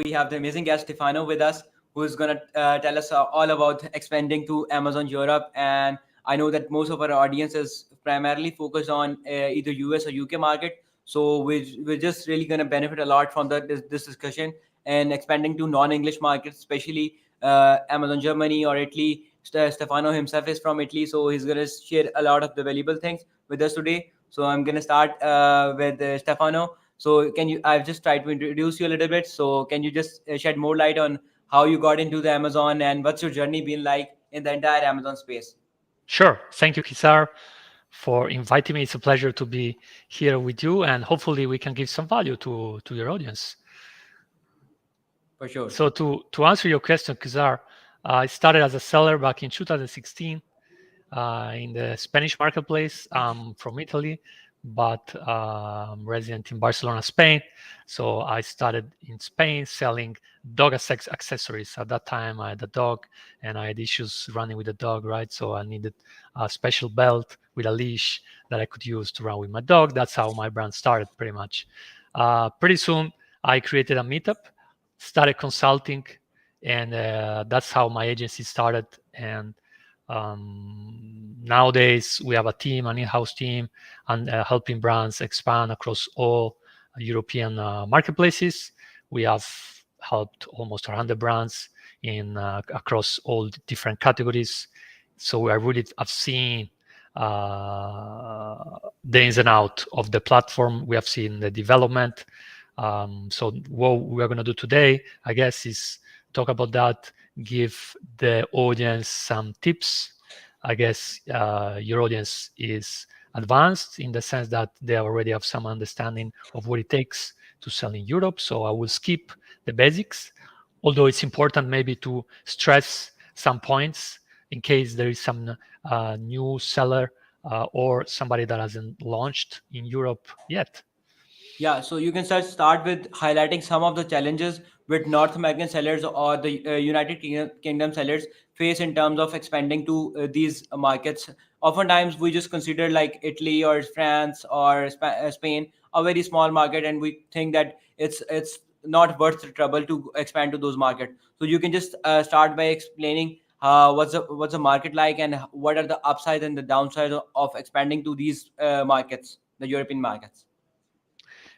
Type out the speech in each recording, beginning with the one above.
we have the amazing guest Stefano with us, who is going to tell us all about expanding to Amazon Europe. And I know that most of our audience is primarily focused on either US or UK market. So we're just really going to benefit a lot from this discussion and expanding to non-English markets, especially Amazon Germany or Italy. Stefano himself is from Italy, so he's going to share a lot of the valuable things with us today. So I'm going to start with Stefano. So can you? I've just tried to introduce you a little bit. So can you just shed more light on how you got into the Amazon and what's your journey been like in the entire Amazon space? Sure. Thank you, Kisar, for inviting me. It's a pleasure to be here with you, and hopefully we can give some value to your audience. For sure. So to answer your question, Kisar, I started as a seller back in 2016 in the Spanish marketplace. I'm from Italy, but I'm resident in Barcelona, Spain. So I started in Spain selling dog accessories. At that time, I had a dog and I had issues running with the dog, right? So I needed a special belt with a leash that I could use to run with my dog. That's how my brand started, pretty much. Pretty soon, I created a meetup, started consulting, and that's how my agency started. And nowadays we have a team, an in-house team, and helping brands expand across all European marketplaces. We have helped almost 100 brands in across all different categories. So we are really have seen the ins and out of the platform. We have seen the development. So what we are going to do today, I guess, is talk about that, give the audience some tips. I guess your audience is advanced in the sense that they already have some understanding of what it takes to sell in Europe. So I will skip the basics, although it's important maybe to stress some points in case there is some new seller or somebody that hasn't launched in Europe yet. Yeah, so you can start with highlighting some of the challenges with North American sellers or the United Kingdom sellers face in terms of expanding to these markets. Oftentimes, we just consider like Italy or France or Spain a very small market, and we think that it's not worth the trouble to expand to those markets. So you can just start by explaining what's the market like and what are the upsides and the downsides of expanding to these markets, the European markets.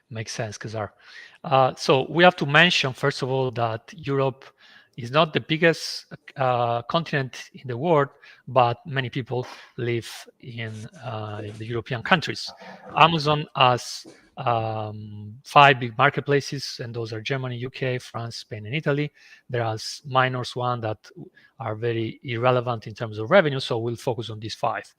Makes sense, Kazar. So we have to mention, first of all, that Europe is not the biggest continent in the world, but many people live in the European countries. Amazon has 5 big marketplaces, and those are Germany, UK, France, Spain, and Italy. There are minor ones that are very irrelevant in terms of revenue, so we'll focus on these 5.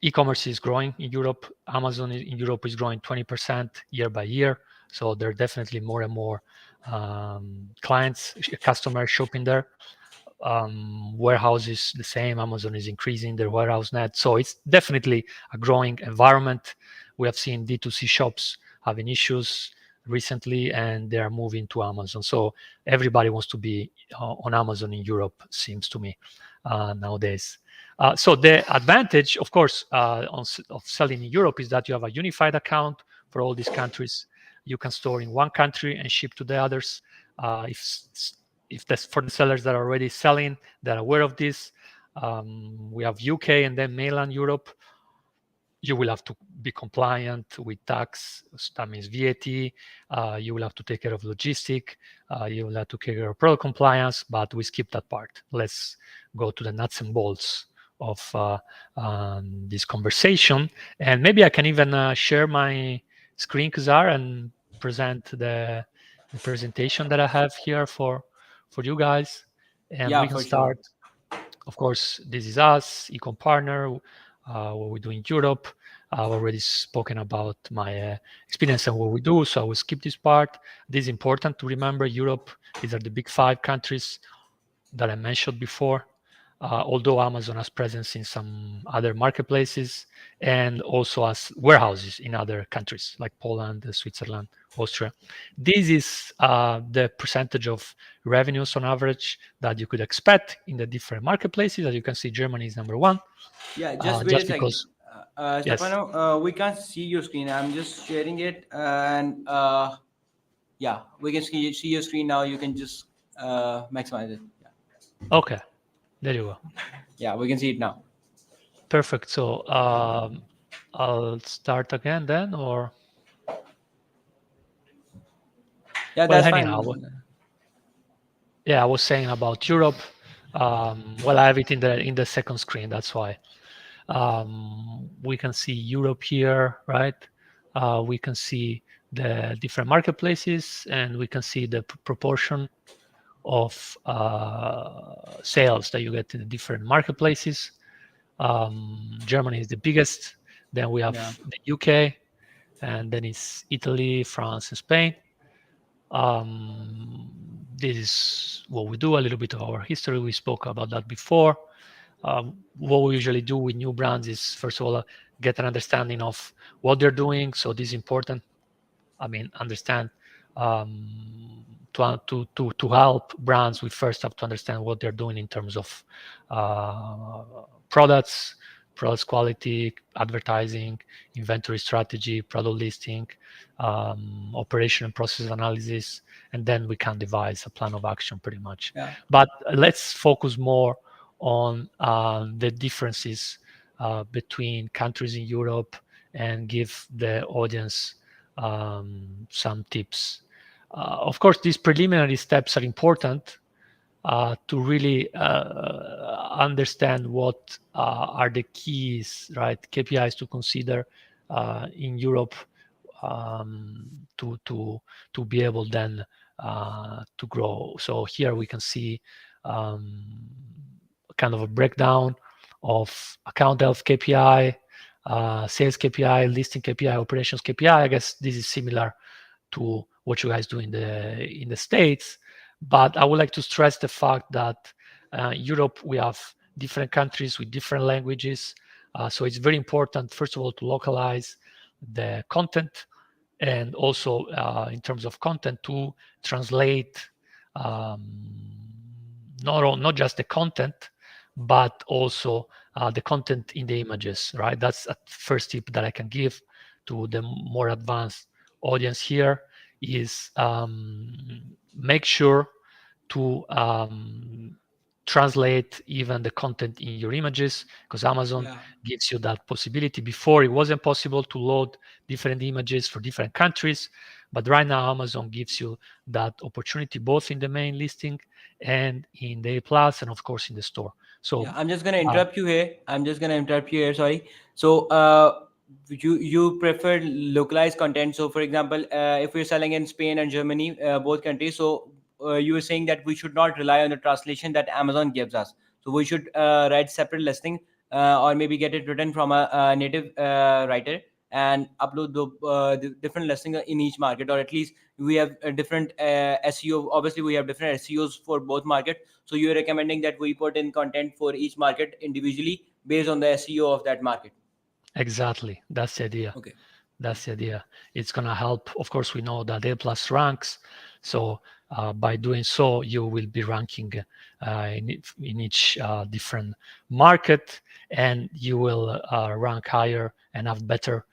E-commerce is growing in Europe. Amazon in Europe is growing 20% year by year. So there are definitely more and more customers shopping there. Warehouses, the same. Amazon is increasing their warehouse net. So it's definitely a growing environment. We have seen D2C shops having issues recently, and they are moving to Amazon. So everybody wants to be on Amazon in Europe, seems to me, nowadays. So the advantage, of course, of selling in Europe is that you have a unified account for all these countries. You can store in one country and ship to the others. If that's for the sellers that are already selling, they're aware of this. We have UK and then mainland Europe. You will have to be compliant with tax. That means VAT. You will have to take care of logistic. You will have to take care of product compliance, but we skip that part. Let's go to the nuts and bolts of this conversation. And maybe I can even share my screen, Kazar, and present the presentation that I have here for you guys. And we can start. Sure. Of course, this is us, Ecom Partner, what we do in Europe. I've already spoken about my experience and what we do, so I will skip this part. This is important to remember. Europe, these are the big 5 countries that I mentioned before. Although Amazon has presence in some other marketplaces and also has warehouses in other countries like Poland, Switzerland, Austria. This is the percentage of revenues on average that you could expect in the different marketplaces. As you can see, Germany is number 1. Yeah, just wait a second. Stefano, we can't see your screen. I'm just sharing it, and Yeah, we can see your screen now. You can just maximize it. Okay, there you go. Yeah, we can see it now. Perfect. So I'll start again then, or Yeah, well, that's anyhow, fine. yeah, I was saying about Europe. Well, I have it in the second screen. That's why we can see Europe here, right? We can see the different marketplaces, and we can see the proportion of sales that you get in the different marketplaces. Germany is the biggest. Then we have the UK, and then it's Italy, France, and Spain. This is what we do, a little bit of our history. We spoke about that before. What we usually do with new brands is, first of all, get an understanding of what they're doing. So this is important. I mean, understand to help brands, we first have to understand what they're doing in terms of products quality, advertising, inventory strategy, product listing, operation and process analysis, and then we can devise a plan of action pretty much. Yeah. But let's focus more on the differences between countries in Europe and give the audience some tips. Of course, these preliminary steps are important to really understand what are the keys, right? KPIs to consider in Europe to be able then to grow. So here we can see kind of a breakdown of account health KPI, sales KPI, listing KPI, operations KPI. I guess this is similar to what you guys do in the States, but I would like to stress the fact that Europe, we have different countries with different languages, so it's very important, first of all, to localize the content, and also in terms of content, to translate not just the content, but also the content in the images, right? That's a first tip that I can give to the more advanced audience here, is make sure to translate even the content in your images, because Amazon gives you that possibility. Before, it wasn't possible to load different images for different countries, but right now Amazon gives you that opportunity both in the main listing and in the A+, and of course in the store. So I'm just gonna interrupt you here. Sorry. So you prefer localized content. So for example, if we're selling in Spain and Germany, both countries, so you were saying that we should not rely on the translation that Amazon gives us. So we should write separate listing, or maybe get it written from a native writer, and upload the different listing in each market, or at least we have a different SEO. Obviously, we have different SEOs for both market. So you're recommending that we put in content for each market individually based on the SEO of that market. Exactly, that's the idea. Okay. That's the idea. It's going to help. Of course, we know that A+ ranks. So by doing so, you will be ranking in each different market, and you will rank higher and have better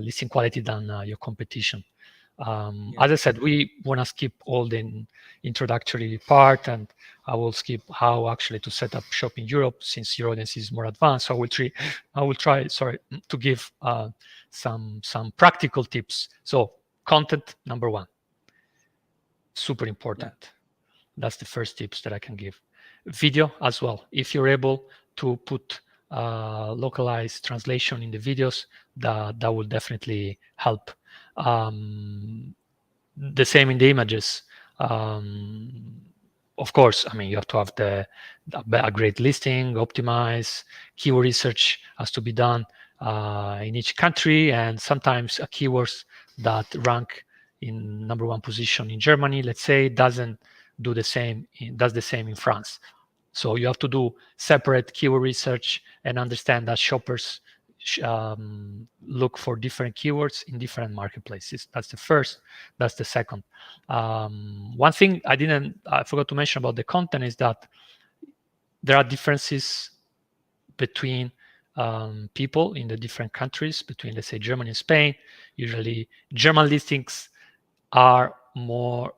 listing quality than your competition. As I said, we want to skip all the introductory part, and I will skip how actually to set up shop in Europe, since your audience is more advanced. So I will try to give some practical tips. So content, number one, super important. That's the first tips that I can give. Video as well. If you're able to put localized translation in the videos, that will definitely help. The same in the images. Of course, I mean, you have to have a great listing, optimize, keyword research has to be done in each country, and sometimes a keywords that rank in number one position in Germany, let's say, does the same in France. So you have to do separate keyword research and understand that shoppers look for different keywords in different marketplaces. That's the first. That's the second. One thing I forgot to mention about the content is that there are differences between people in the different countries, between, let's say, Germany and Spain. Usually German listings are more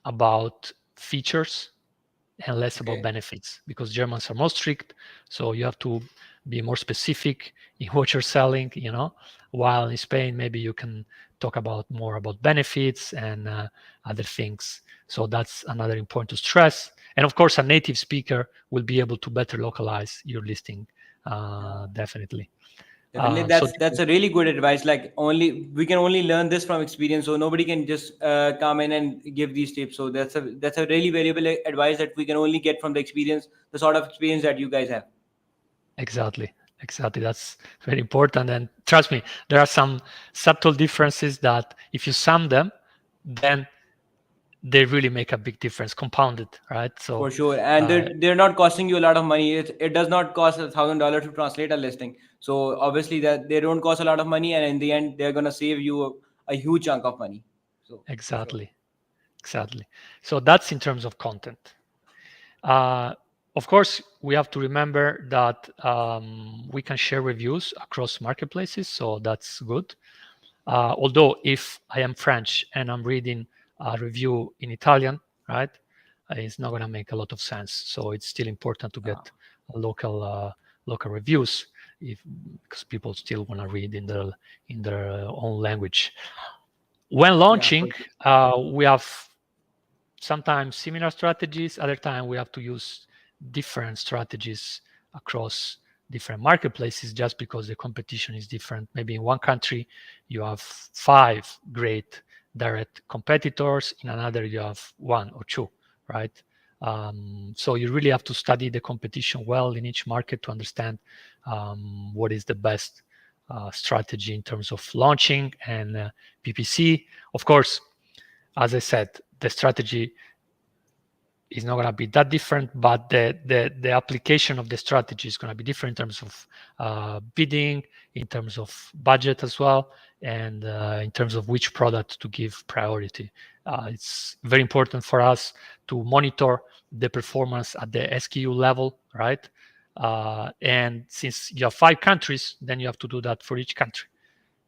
about features and less about Okay. benefits, because Germans are more strict. So you have to be more specific in what you're selling, while in Spain, maybe you can talk more about benefits and other things. So that's another important to stress. And of course, a native speaker will be able to better localize your listing, definitely. Definitely, that's a really good advice. Like we can only learn this from experience, so nobody can just come in and give these tips. So that's a really valuable advice that we can only get from the experience, the sort of experience that you guys have. Exactly. That's very important. And trust me, there are some subtle differences that if you sum them, then they really make a big difference, compounded, right? So for sure, and they're not costing you a lot of money. It does not cost $1,000 to translate a listing. So obviously that they don't cost a lot of money, and in the end, they're gonna save you a huge chunk of money. So exactly. So that's in terms of content. Of course, we have to remember that we can share reviews across marketplaces, so that's good. Although if I am French and I'm reading a review in Italian, right, it's not going to make a lot of sense. So it's still important to get local reviews, because people still want to read in their own language. When launching, we have sometimes similar strategies. Other time we have to use different strategies across different marketplaces, just because the competition is different. Maybe in one country you have 5 great direct competitors, in another you have 1 or 2, right? So you really have to study the competition well in each market to understand what is the best strategy in terms of launching and PPC. Of course, as I said, the strategy is not going to be that different, but the application of the strategy is going to be different in terms of bidding, in terms of budget as well, and in terms of which product to give priority. It's very important for us to monitor the performance at the SKU level, right? And since you have 5 countries, then you have to do that for each country.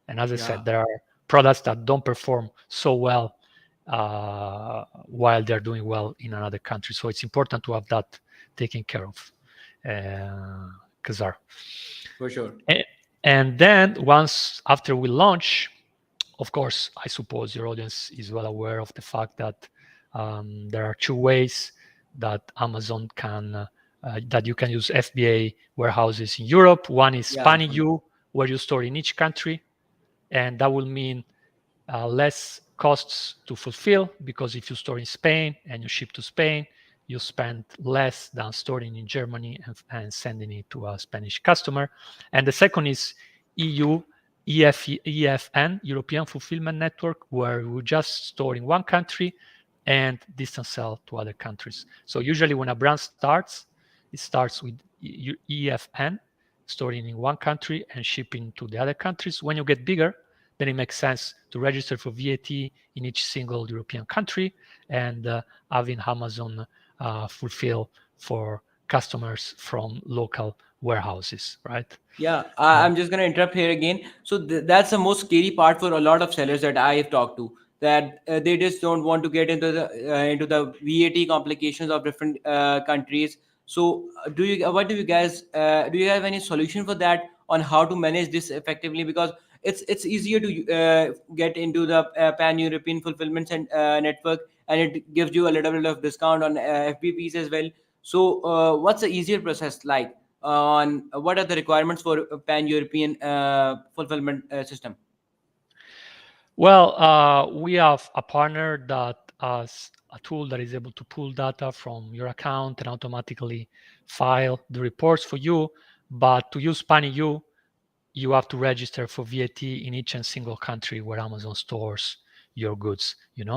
And as I said, there are products that don't perform so well while they're doing well in another country. So it's important to have that taken care of. Kazar. For sure. And then once after we launch, of course, I suppose your audience is well aware of the fact that there are 2 ways that Amazon can, that you can use FBA warehouses in Europe. One is 𝗵𝗵𝗆, where you store in each country. And that will mean less costs to fulfill, because if you store in Spain and you ship to Spain, you spend less than storing in Germany and sending it to a Spanish customer. And the second is EU EFN, European Fulfillment Network, where we just store in one country and distance sell to other countries. So usually when a brand starts, it starts with EFN, storing in one country and shipping to the other countries. When you get bigger, then it makes sense to register for VAT in each single European country and having Amazon fulfill for customers from local warehouses, right? Yeah, I'm just gonna interrupt here again. So that's the most scary part for a lot of sellers that I have talked to. That they just don't want to get into the VAT complications of different countries. So what do you guys do? You have any solution for that on how to manage this effectively? Because it's easier to get into the pan-European fulfillment network, and it gives you a little bit of discount on FBPs as well. So what's the easier process like? On what are the requirements for a pan-European fulfillment system? Well, we have a partner that has a tool that is able to pull data from your account and automatically file the reports for you. But to use pan-EU, you have to register for VAT in each and single country where Amazon stores your goods.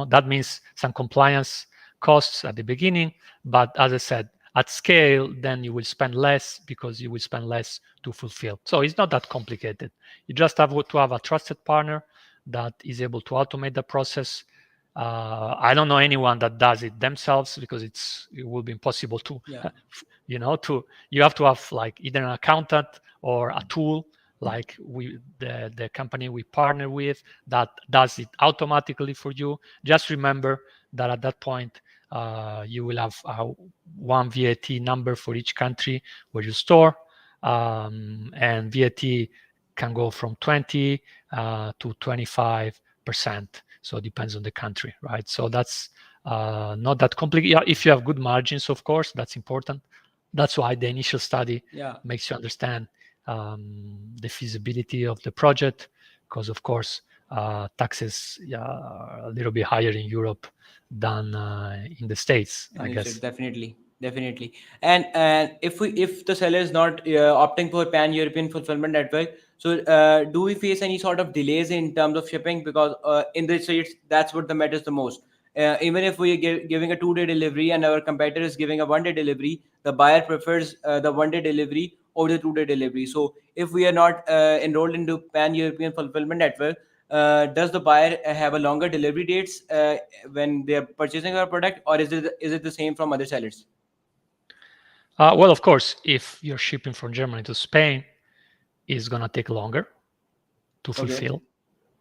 That means some compliance costs at the beginning, but as I said, at scale, then you will spend less because you will spend less to fulfill. So it's not that complicated. You just have to have a trusted partner that is able to automate the process. I don't know anyone that does it themselves, because it will be impossible to, you have to have like either an accountant or a tool like the company we partner with that does it automatically for you. Just remember that at that point you will have one VAT number for each country where you store, and VAT can go from 20 to 25%. So it depends on the country, right? So that's not that complicated. If you have good margins, of course, that's important. That's why the initial study makes you understand the feasibility of the project, because of course taxes are a little bit higher in Europe than in the States, I guess. Definitely. And if the seller is not opting for pan-European fulfillment network, so do we face any sort of delays in terms of shipping? Because in the States, that's what matters the most. Even if we are giving a 2-day delivery and our competitor is giving a 1-day delivery, the buyer prefers the 1-day delivery over the 2-day delivery. So if we are not enrolled into pan-European fulfillment network, does the buyer have a longer delivery dates when they are purchasing our product, or is it the same from other sellers? Well, of course, if you're shipping from Germany to Spain, it's gonna take longer to fulfill.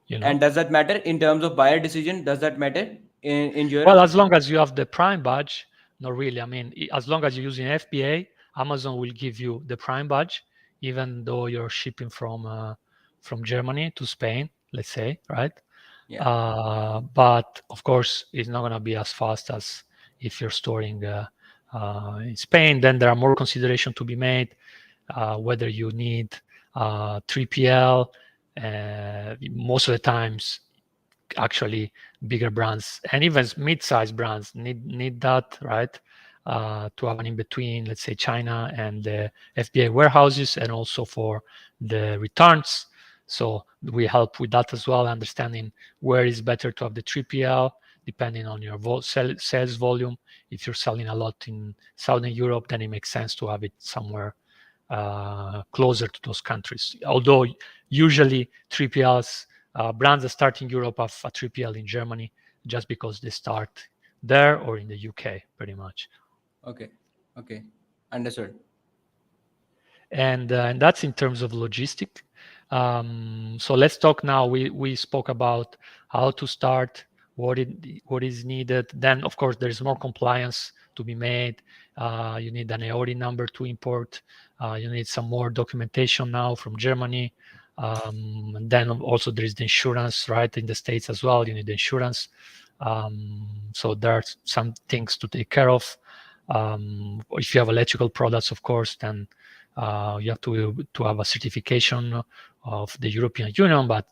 You know? And does that matter in terms of buyer decision? Does that matter in Europe? Well, as long as you have the Prime badge, not really. I mean, as long as you're using FBA, Amazon will give you the Prime badge, even though you're shipping from Germany to Spain, let's say, right? But of course, it's not gonna be as fast as if you're storing in Spain. Then there are more considerations to be made, whether you need 3PL. Most of the times, actually, bigger brands and even mid-sized brands need that, right? To have an in-between, let's say China and the FBA warehouses, and also for the returns. So we help with that as well, understanding where is better to have the 3PL, depending on your sales volume. If you're selling a lot in Southern Europe, then it makes sense to have it somewhere closer to those countries. Although usually 3PLs, brands that start in Europe have a 3PL in Germany, just because they start there or in the UK, pretty much. Okay, understood. And that's in terms of logistic. So let's talk now. We spoke about how to start, what is needed. Then, of course, there's more compliance to be made. You need an EORI number to import. You need some more documentation now from Germany. And then also there is the insurance, right? In the States as well, you need the insurance. So there are some things to take care of. If you have electrical products, of course, then you have to have a certification of the European Union, but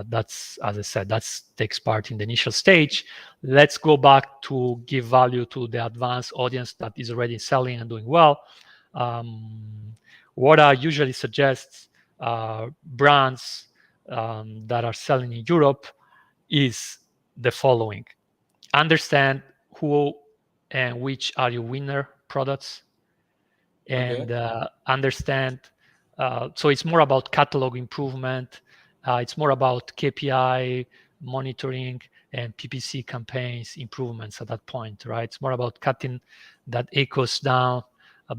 that's, as I said, that takes part in the initial stage. Let's go back to give value to the advanced audience that is already selling and doing well. What I usually suggest brands that are selling in Europe is the following: understand who and which are your winner products, and understand. So it's more about catalog improvement. It's more about KPI monitoring and PPC campaigns improvements at that point, right? It's more about cutting that ACOS down,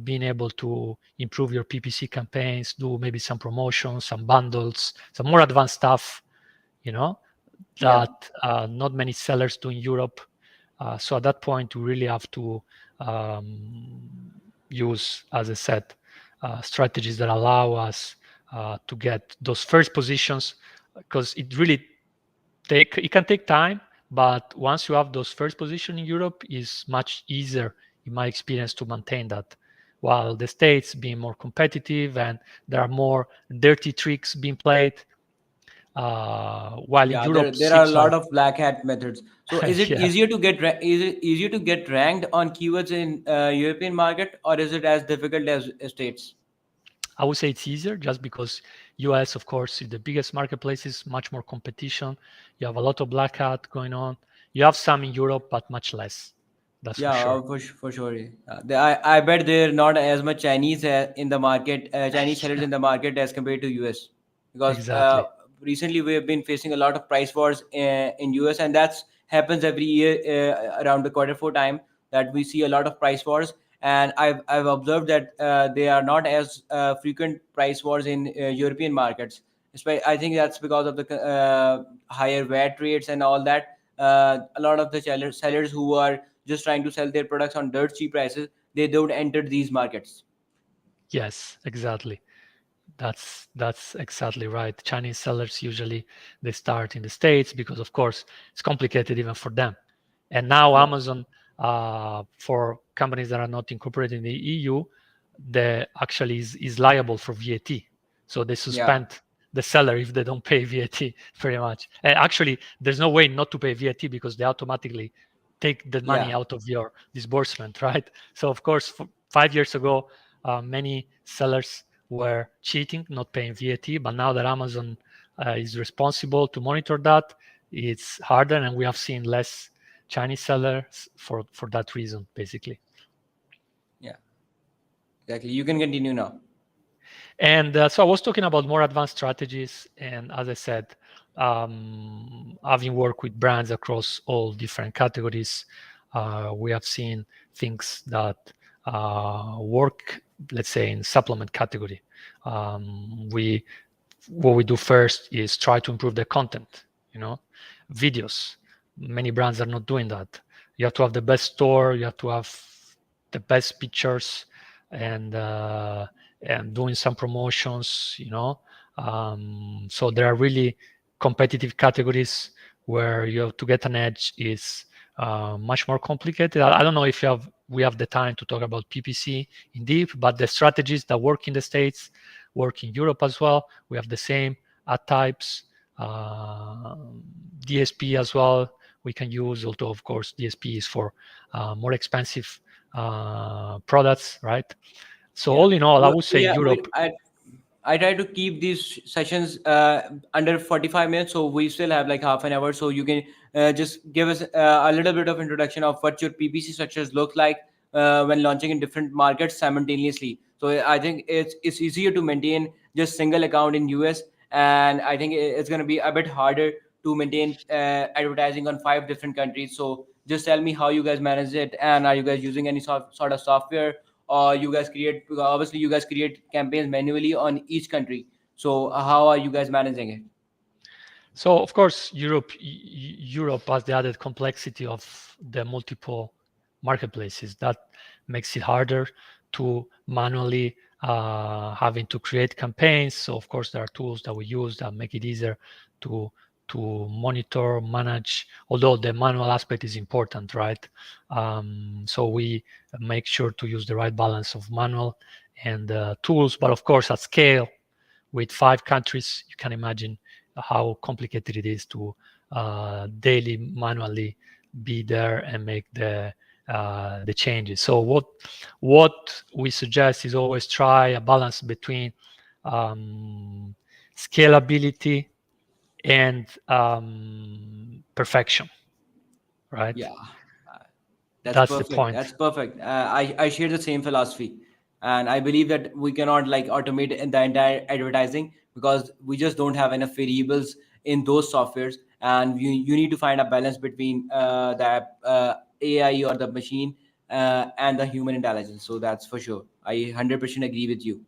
being able to improve your PPC campaigns, do maybe some promotions, some bundles, some more advanced stuff, that not many sellers do in Europe. So at that point, we really have to use, as I said, strategies that allow us to get those first positions, because it can take time, but once you have those first position in Europe, is much easier, in my experience, to maintain that. While the States being more competitive and there are more dirty tricks being played, while in Europe there are a lot of black hat methods. So is it easier to get ranked on keywords in European market, or is it as difficult as States? I would say it's easier, just because US, of course, is the biggest marketplaces, much more competition. You have a lot of black hat going on. You have some in Europe, but much less. That's for sure. I bet there are not as much Chinese in the market, Chinese sellers in the market as compared to US, because recently we have been facing a lot of price wars in US, and that's happens every year around the Q4 time, that we see a lot of price wars. and I've observed that they are not as frequent price wars in European markets. I think that's because of the higher VAT rates and all that. A lot of the sellers who are just trying to sell their products on dirt cheap prices, they don't enter these markets. Yes, exactly. That's exactly right. Chinese sellers usually they start in the States because, of course, it's complicated even for them. And now Amazon, for companies that are not incorporated in the EU, they actually is liable for VAT. So they suspend the seller if they don't pay VAT, pretty much. And actually, there's no way not to pay VAT because they automatically take the money out of your disbursement, right? So of course, 5 years ago, many sellers were cheating, not paying VAT, but now that Amazon is responsible to monitor that, it's harder, and we have seen less Chinese sellers for that reason, basically. Yeah, exactly. You can continue now. And so I was talking about more advanced strategies, and as I said, having worked with brands across all different categories, we have seen things that work, let's say, in supplement category. What we do first is try to improve the content, videos. Many brands are not doing that. You have to have the best store, you have to have the best pictures, and doing some promotions, so there are really competitive categories where you have to get an edge is much more complicated. I don't know if we have the time to talk about PPC in deep, but the strategies that work in the States work in Europe as well. We have the same ad types, DSP as well. We can use, although of course DSP is for more expensive products, right? So all in all, I would say Europe. I try to keep these sessions under 45 minutes, so we still have like half an hour. So you can just give us a little bit of introduction of what your PPC structures look like when launching in different markets simultaneously. So I think it's easier to maintain just single account in US, and I think it's going to be a bit harder to maintain advertising on 5 different countries. So just tell me how you guys manage it, and are you guys using any sort of software, or you guys create campaigns manually on each country? So how are you guys managing it? So of course, Europe has the added complexity of the multiple marketplaces. That makes it harder to manually having to create campaigns. So of course, there are tools that we use that make it easier to monitor, manage, although the manual aspect is important, right? So we make sure to use the right balance of manual and tools, but of course at scale with 5 countries, you can imagine how complicated it is to daily manually be there and make the changes. So what we suggest is always try a balance between scalability and perfection, right? Yeah, that's perfect. the point. That's perfect. I share the same philosophy, and I believe that we cannot like automate the entire advertising because we just don't have enough variables in those softwares, and you need to find a balance between the AI or the machine and the human intelligence. So that's for sure. I 100% agree with you.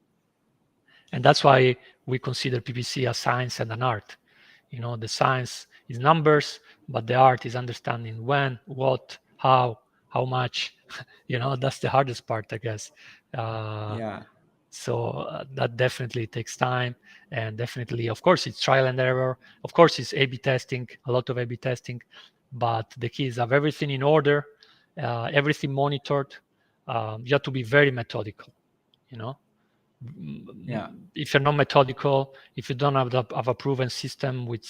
And that's why we consider PPC a science and an art. The science is numbers, but the art is understanding when, what, how much. That's the hardest part, I guess. So that definitely takes time, and definitely, of course, it's trial and error. Of course, it's A/B testing, a lot of A/B testing, but the key is have everything in order, everything monitored. You have to be very methodical. If you're not methodical, if you don't have a proven system with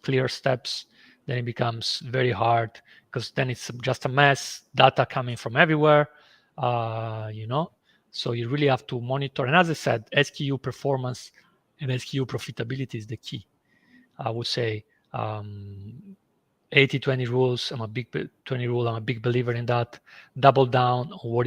clear steps, then it becomes very hard because then it's just a mess, data coming from everywhere, so you really have to monitor. And as I said, SKU performance and SKU profitability is the key. I would say 80-20 rules. I'm a big 20 rule. I'm a big believer in that. Double down on what is